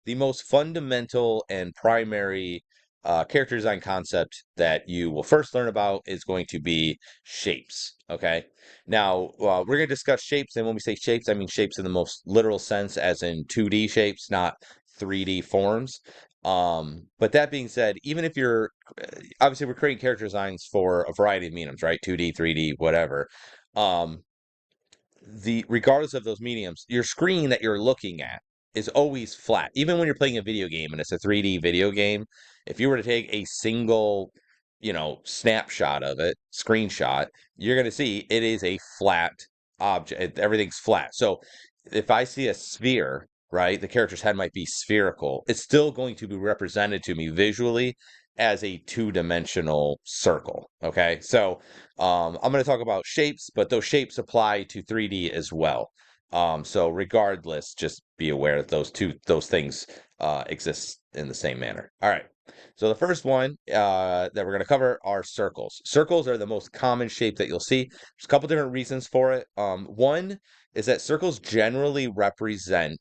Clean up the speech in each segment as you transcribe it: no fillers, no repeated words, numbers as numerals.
the most fundamental and primary character design concept that you will first learn about is going to be shapes. Okay. Now, we're going to discuss shapes. And when we say shapes, I mean shapes in the most literal sense, as in 2D shapes, not 3D forms. But that being said, even if you're obviously we're creating character designs for a variety of mediums, right? 2D, 3D, whatever. Um, the regardless of those mediums, your screen that you're looking at is always flat. Even when you're playing a video game and it's a 3D video game, if you were to take a single, snapshot of it, screenshot, you're going to see it is a flat object. Everything's flat. So if I see a sphere, right, the character's head might be spherical. It's still going to be represented to me visually as a two-dimensional circle. Okay. So I'm going to talk about shapes, but those shapes apply to 3D as well. So regardless, just be aware that those things exist in the same manner. All right. So the first one that we're going to cover are circles. Circles are the most common shape that you'll see. There's a couple different reasons for it. One is that circles generally represent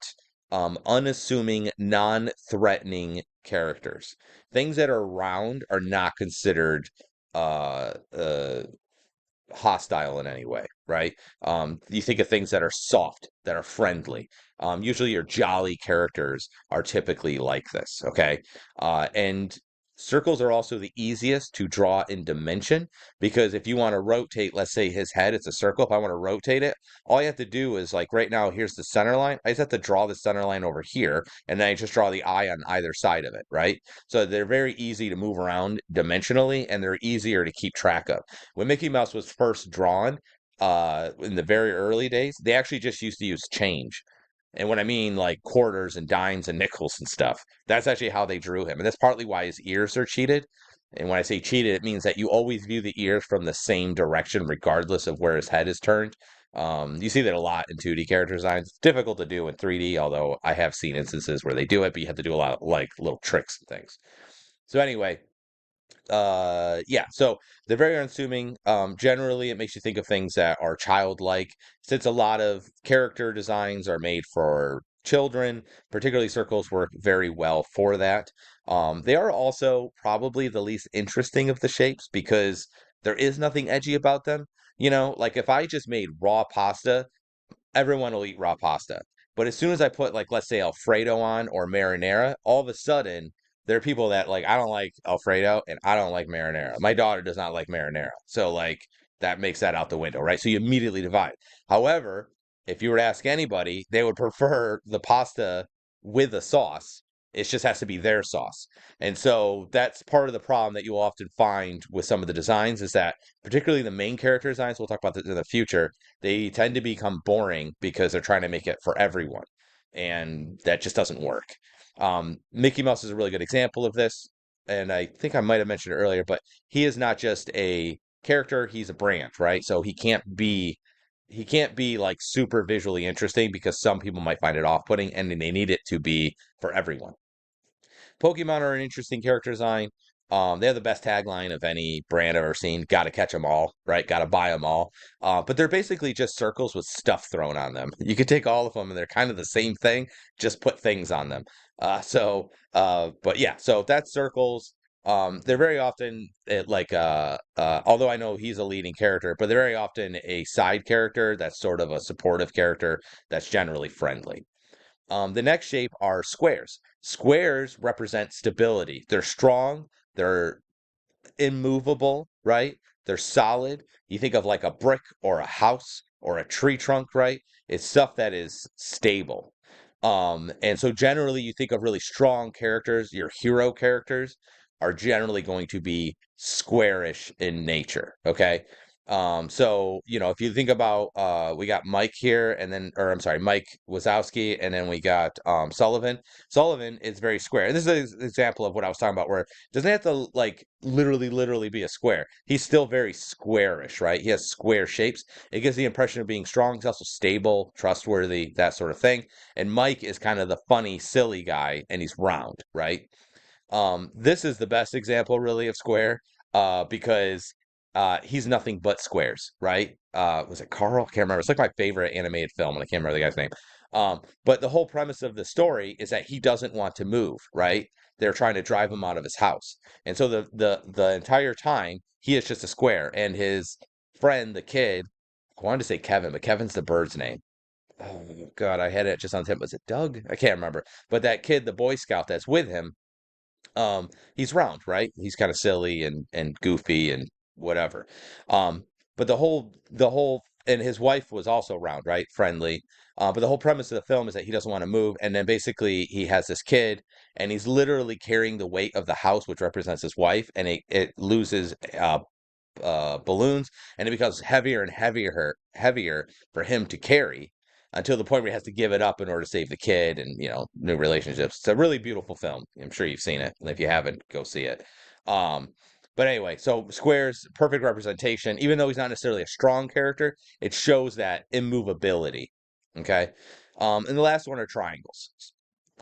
unassuming, non-threatening characters. Things that are round are not considered uh, uh, hostile in any way, right? You think of things that are soft, that are friendly. Usually your jolly characters are typically like this, okay? And circles are also the easiest to draw in dimension because if you want to rotate, let's say his head, it's a circle. If I want to rotate it, all you have to do is like right now, here's the center line. I just have to draw the center line over here, and then I just draw the eye on either side of it, right? So they're very easy to move around dimensionally, and they're easier to keep track of. When Mickey Mouse was first drawn, in the very early days, they actually just used to use change. And when I mean like quarters and dimes and nickels and stuff, that's actually how they drew him. And that's partly why his ears are cheated. And when I say cheated, it means that you always view the ears from the same direction, regardless of where his head is turned. You see that a lot in 2D character designs. It's difficult to do in 3D, although I have seen instances where they do it, but you have to do a lot of like little tricks and things. So anyway, yeah, so they're very unassuming. Generally it makes you think of things that are childlike, since a lot of character designs are made for children. Particularly circles work very well for that. They are also probably the least interesting of the shapes because there is nothing edgy about them. Like if I just made raw pasta, everyone will eat raw pasta. But as soon as I put like let's say Alfredo on or marinara, all of a sudden there are people that like I don't like Alfredo and I don't like marinara. My daughter does not like marinara. So like that makes that out the window, right? So you immediately divide. However, if you were to ask anybody, they would prefer the pasta with a sauce. It just has to be their sauce. And so that's part of the problem that you will often find with some of the designs is that particularly the main character designs, we'll talk about this in the future, they tend to become boring because they're trying to make it for everyone. And that just doesn't work. Mickey Mouse is a really good example of this. And I think I might have mentioned it earlier, but he is not just a character, he's a brand, right? So he can't be like super visually interesting because some people might find it off-putting and they need it to be for everyone. Pokemon are an interesting character design. They have the best tagline of any brand I've ever seen. Got to catch them all, right? Got to buy them all. But they're basically just circles with stuff thrown on them. You could take all of them, and they're kind of the same thing. Just put things on them. But yeah. So that's circles. They're very often although I know he's a leading character, but they're very often a side character that's sort of a supportive character that's generally friendly. The next shape are squares. Squares represent stability. They're strong, they're immovable, right? They're solid. You think of like a brick or a house or a tree trunk, right? It's stuff that is stable. And so generally you think of really strong characters, your hero characters are generally going to be squarish in nature, okay? So if you think about we got Mike here and then or I'm sorry, Mike Wazowski and then we got Sullivan. Sullivan is very square. And this is an example of what I was talking about where it doesn't have to like literally be a square. He's still very squarish, right? He has square shapes. It gives the impression of being strong. He's also stable, trustworthy, that sort of thing. And Mike is kind of the funny, silly guy, and he's round, right? This is the best example, really, of square, because he's nothing but squares, right? Was it Carl? I can't remember. It's like my favorite animated film, and I can't remember the guy's name. But the whole premise of the story is that he doesn't want to move, right? They're trying to drive him out of his house. And so the entire time he is just a square. And his friend, the kid, I wanted to say Kevin, but Kevin's the bird's name. Oh God, I had it just on the tip. Was it Doug? I can't remember. But that kid, the Boy Scout that's with him, he's round, right? He's kind of silly and goofy and whatever. Um, but the whole and his wife was also round, right? Friendly. But the whole premise of the film is that he doesn't want to move, and then basically he has this kid, and he's literally carrying the weight of the house, which represents his wife, and it loses balloons, and it becomes heavier and heavier for him to carry until the point where he has to give it up in order to save the kid and new relationships. It's a really beautiful film. I'm sure you've seen it, and if you haven't, go see it. Um, but anyway, so Square's perfect representation, even though he's not necessarily a strong character, it shows that immovability. Okay. And the last one are triangles.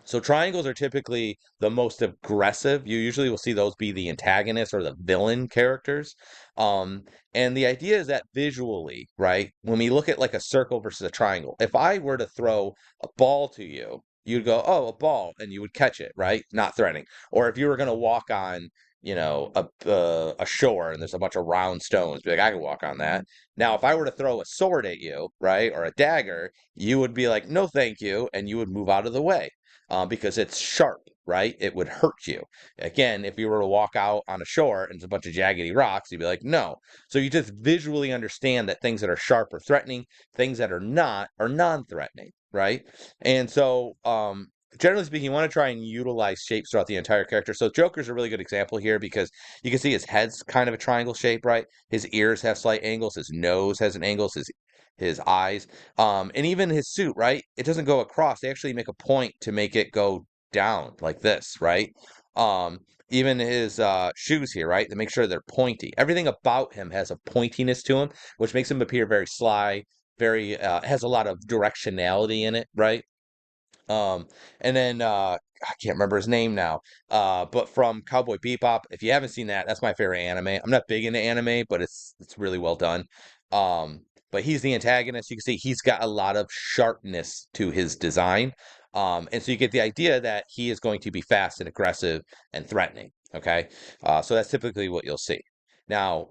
So triangles are typically the most aggressive. You usually will see those be the antagonist or the villain characters. Um, and the idea is that visually, right, when we look at like a circle versus a triangle, if I were to throw a ball to you, you'd go, oh, a ball, and you would catch it, right? Not threatening. Or if you were going to walk on, a shore and there's a bunch of round stones, be like, I can walk on that. Now, if I were to throw a sword at you, right, or a dagger, you would be like, no, thank you, and you would move out of the way because it's sharp, right? It would hurt you. Again, if you were to walk out on a shore and it's a bunch of jaggedy rocks, you'd be like, no. So you just visually understand that things that are sharp are threatening, things that are not are non-threatening, right? And so, generally speaking, you want to try and utilize shapes throughout the entire character. So Joker's a really good example here because you can see his head's kind of a triangle shape, right? His ears have slight angles, his nose has an angle, his eyes. And even his suit, right? It doesn't go across. They actually make a point to make it go down like this, right? Um, Even his shoes here, right? They make sure they're pointy. Everything about him has a pointiness to him, which makes him appear very sly, very has a lot of directionality in it, right? Um, and then I can't remember his name now. But from Cowboy Bebop, if you haven't seen that, that's my favorite anime. I'm not big into anime, but it's really well done. But he's the antagonist. You can see he's got a lot of sharpness to his design. And so you get the idea that he is going to be fast and aggressive and threatening. Okay. So that's typically what you'll see. Now,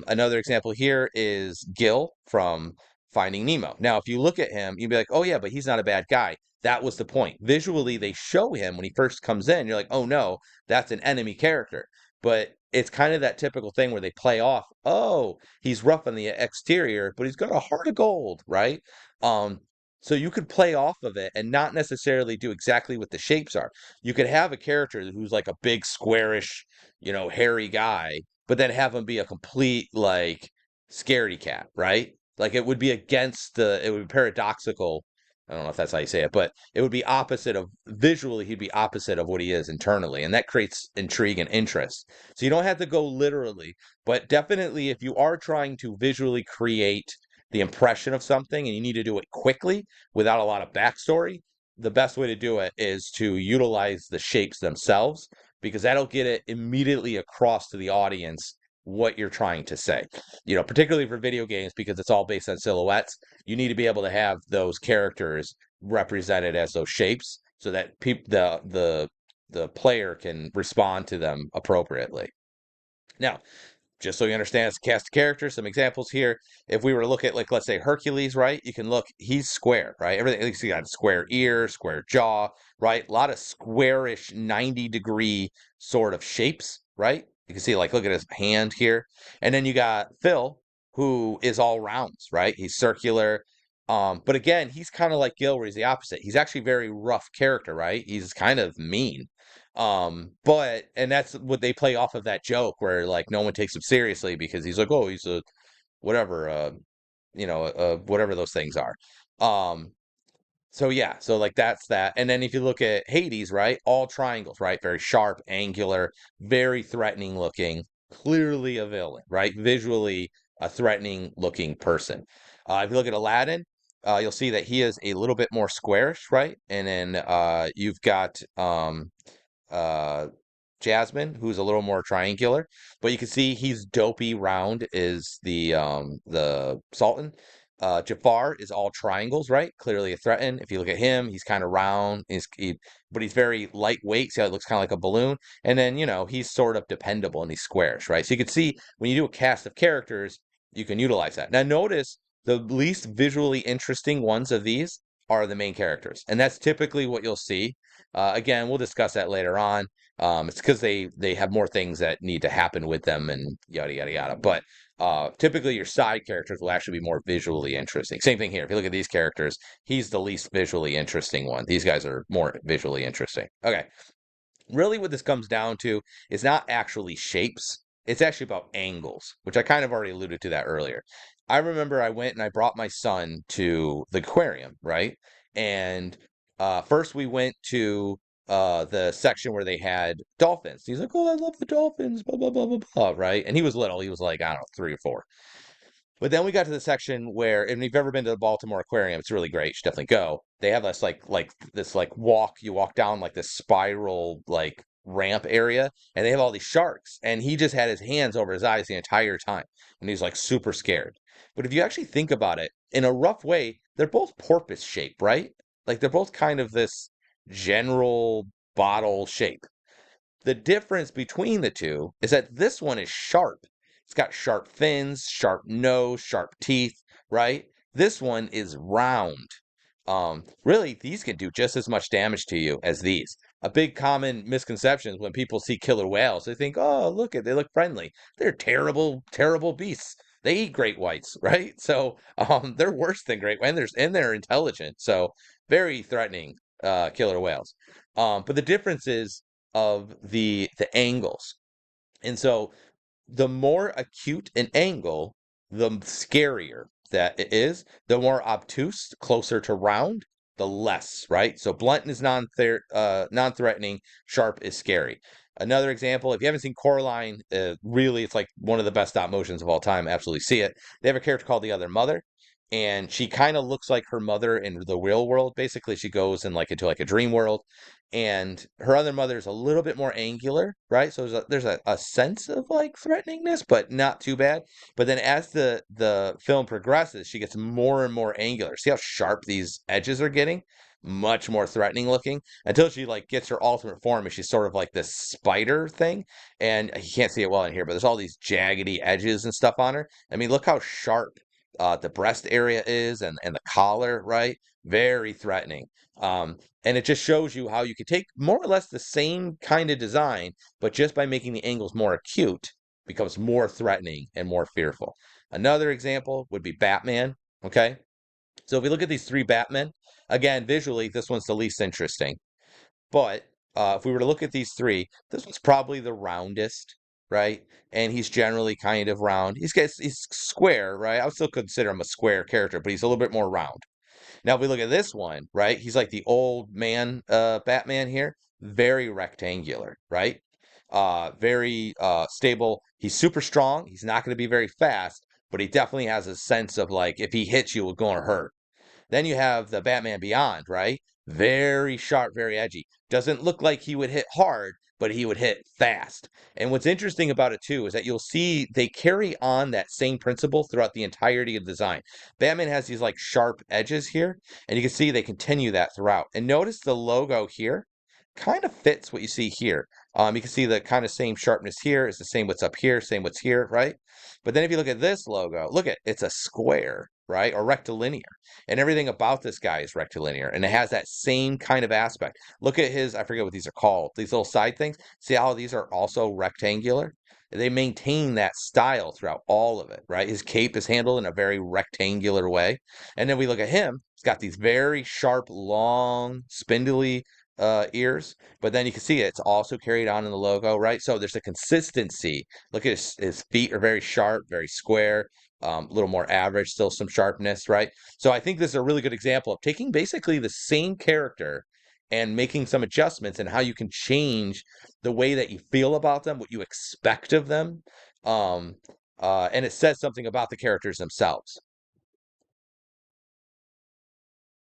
another example here is Gil from Finding Nemo. Now, if you look at him, you'd be like, oh, yeah, but he's not a bad guy. That was the point. Visually, they show him when he first comes in. You're like, oh no, that's an enemy character. But it's kind of that typical thing where they play off, oh, he's rough on the exterior, but he's got a heart of gold, right? Um, so you could play off of it and not necessarily do exactly what the shapes are. You could have a character who's like a big, squarish, hairy guy, but then have him be a complete, like, scaredy cat, right? Like it would be it would be paradoxical. I don't know if that's how you say it, but it would be opposite of visually, he'd be opposite of what he is internally. And that creates intrigue and interest. So you don't have to go literally, but definitely if you are trying to visually create the impression of something and you need to do it quickly without a lot of backstory, the best way to do it is to utilize the shapes themselves because that'll get it immediately across to the audience what you're trying to say. Particularly for video games because it's all based on silhouettes, you need to be able to have those characters represented as those shapes so that the player can respond to them appropriately. Now, just so you understand, it's a cast of characters. Some examples here. If we were to look at, like, let's say Hercules, right? You can look, he's square, right? Everything, he's got square ear, square jaw, right? A lot of squarish 90-degree sort of shapes, right? You can see, like, look at his hand here. And then you got Phil, who is all rounds, right? He's circular. But again, he's kind of like Gil, where he's the opposite. He's actually very rough character, right? He's kind of mean. And that's what they play off of that joke where like no one takes him seriously because he's like, oh, he's a whatever, whatever those things are. Um, so yeah, so like that's that. And then if you look at Hades, right, all triangles, right, very sharp, angular, very threatening looking, clearly a villain, right, visually a threatening looking person. If you look at Aladdin, you'll see that he is a little bit more squarish, right, and then you've got uh, Jasmine, who's a little more triangular, but you can see he's dopey round is the Sultan, Jafar is all triangles, right? Clearly a threaten. If you look at him, he's kind of round, but he's very lightweight. See how it looks kind of like a balloon? And then, he's sort of dependable and he's squarish, right? So you can see when you do a cast of characters, you can utilize that. Now, notice the least visually interesting ones of these are the main characters. And that's typically what you'll see. Again, we'll discuss that later on. It's because they have more things that need to happen with them and yada, yada, yada. But typically your side characters will actually be more visually interesting. Same thing here. If you look at these characters, he's the least visually interesting one. These guys are more visually interesting. Okay. Really what this comes down to is not actually shapes. It's actually about angles, which I kind of already alluded to that earlier. I remember I went and I brought my son to the aquarium, right? And first we went to the section where they had dolphins. He's like, "Oh, I love the dolphins," blah blah blah blah blah, right? And he was little. He was like, I don't know, 3 or 4. But then we got to the section where, and if you've ever been to the Baltimore Aquarium, it's really great. You should definitely go. They have this this walk. You walk down like this spiral like ramp area, and they have all these sharks. And he just had his hands over his eyes the entire time, and he's like super scared. But if you actually think about it, in a rough way, they're both porpoise shape, right? Like they're both kind of this general bottle shape. The difference between the two is that this one is sharp. It's got sharp fins, sharp nose, sharp teeth, right? This one is round. Really, these can do just as much damage to you as these. A big common misconception is when people see killer whales, they think, "Oh, they look friendly." They're terrible, terrible beasts. They eat great whites, right? So, they're worse than great whites, and they're intelligent. So, very threatening, killer whales. But the difference is of the angles. And so the more acute an angle, the scarier that it is. The more obtuse, closer to round, the less, right? So blunt is non-threatening, sharp is scary. Another example, if you haven't seen Coraline, really, it's like one of the best stop motions of all time. Absolutely see it. They have a character called the Other Mother, and she kind of looks like her mother in the real world. Basically, she goes into like a dream world, and her other mother is a little bit more angular, right? So there's a sense of like threateningness, but not too bad. But then as the film progresses, she gets more and more angular. See how sharp these edges are getting? Much more threatening looking until she like gets her ultimate form and she's sort of like this spider thing. And you can't see it well in here, but there's all these jaggedy edges and stuff on her. I mean, look how sharp the breast area is and the collar, right? Very threatening. And it just shows you how you could take more or less the same kind of design, but just by making the angles more acute, becomes more threatening and more fearful. Another example would be Batman. Okay. So if we look at these 3 Batmen, again, visually, this one's the least interesting. But if we were to look at these 3, this one's probably the roundest, right? And he's generally kind of round. He's square, right? I would still consider him a square character, but he's a little bit more round. Now, if we look at this one, right? He's like the old man Batman here, very rectangular, right? Very stable. He's super strong. He's not going to be very fast, but he definitely has a sense of like if he hits you, it's going to hurt. Then you have the Batman Beyond, right? Very sharp, very edgy. Doesn't look like he would hit hard, but he would hit fast. And what's interesting about it too is that you'll see they carry on that same principle throughout the entirety of the design. Batman has these like sharp edges here, and you can see they continue that throughout. And notice the logo here kind of fits what you see here. You can see the kind of same sharpness here is the same what's up here, same what's here, right? But then if you look at this logo, look at it's a square, right? Or rectilinear. And everything about this guy is rectilinear. And it has that same kind of aspect. Look at his, I forget what these are called, these little side things. See how these are also rectangular? They maintain that style throughout all of it, right? His cape is handled in a very rectangular way. And then we look at him, he's got these very sharp, long, spindly ears, but then you can see it's also carried on in the logo, right? So there's a consistency. Look at his feet are very sharp, very square, a little more average, still some sharpness, right? So I think this is a really good example of taking basically the same character and making some adjustments and how you can change the way that you feel about them, what you expect of them. And it says something about the characters themselves.